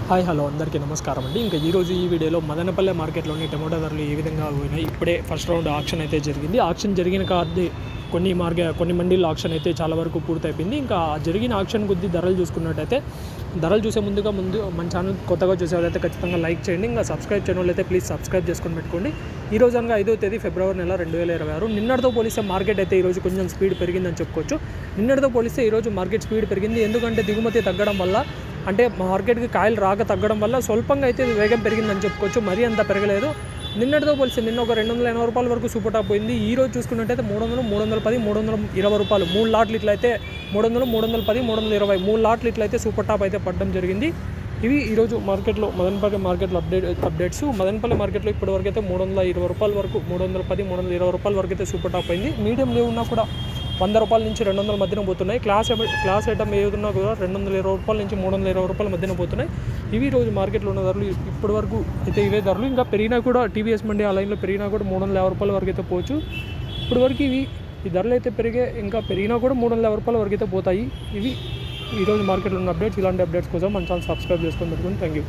Hi hello అందరికీ నమస్కారం అండి. ఇంకా ఈరోజు ఈ వీడియోలో మదనపల్లె మార్కెట్లోని టమోటా ధరలు ఏ విధంగా పోయినాయి. ఇప్పుడే ఫస్ట్ రౌండ్ ఆక్షన్ అయితే జరిగింది. ఆక్షన్ జరిగిన కాదు కొన్ని మండీల్లో ఆక్షన్ అయితే చాలా వరకు పూర్తయిపోయింది. ఇంకా జరిగిన ఆక్షన్ కొద్ది ధరలు చూసుకున్నట్టయితే ధరలు చూసే ముందు మన ఛానల్ కొత్తగా చూసేవాళ్ళైతే ఖచ్చితంగా లైక్ చేయండి. ఇంకా సబ్స్క్రైబ్ చేయడం వల్ల అయితే ప్లీజ్ సబ్స్క్రైబ్ చేసుకొని పెట్టుకోండి. ఈ రోజు అనగా 5వ తేదీ ఫిబ్రవరి నెల 2026. నిన్నటితో పోలిస్తే మార్కెట్ అయితే ఈరోజు కొంచెం స్పీడ్ పెరిగిందని చెప్పుకోవచ్చు. నిన్నటితో పోలిస్తే ఈరోజు మార్కెట్ స్పీడ్ పెరిగింది. ఎందుకంటే దిగుమతి తగ్గడం వల్ల, అంటే మార్కెట్కి కాయలు రాక తగ్గడం వల్ల స్వల్పంగా అయితే వేగం పెరిగిందని చెప్పుకోవచ్చు. మరీ అంత పెరగలేదు. నిన్నటితో పోలిస్తే నిన్న ఒక 280 రూపాయల వరకు సూపర్ టాప్ పోయింది. ఈ రోజు చూసుకున్నట్టయితే 300, 310, 320 రూపాయలు 3 లాట్లు ఇట్లయితే 300, 310, 320 3 లాట్లు ఇట్లయితే సూపర్ టాప్ అయితే పడడం జరిగింది. ఇవి ఈరోజు మార్కెట్లో మదనపల్లి మార్కెట్లో అప్డేట్స్. మదనపల్లి మార్కెట్లో ఇప్పటివరకు అయితే 320 రూపాయల వరకు, 310, 320 రూపాయల వరకు అయితే సూపర్ టాప్ అయింది. మీడియం లేవు ఉన్నా కూడా 100 రూపాయల నుంచి 200 మధ్యన పోతున్నాయి. క్లాస్ ఐటమ్ ఏదున్నా కూడా 220 రూపాయల నుంచి 320 రూపాయల మధ్యన పోతున్నాయి. ఇవి రోజు మార్కెట్లో ఉన్న ధరలు. ఇప్పటి వరకు అయితే ఇవే ధరలు. ఇంకా పెరిగినా కూడా టీవీఎస్ మండి ఆ లైన్లో పెరిగినా కూడా 350 రూపాయల వరకు అయితే పోవచ్చు. ఇప్పటి వరకు ఈ ధరలు అయితే ఇంకా పెరిగినా కూడా 350 రూపాయల వరకు అయితే పోతాయి. ఇవి ఈరోజు మార్కెట్లో ఉన్న అప్డేట్స్. ఇలాంటి అప్డేట్స్ కోసం మన ఛానల్ సబ్స్క్రైబ్ చేసుకొని పెట్టుకుని థ్యాంక్ యూ.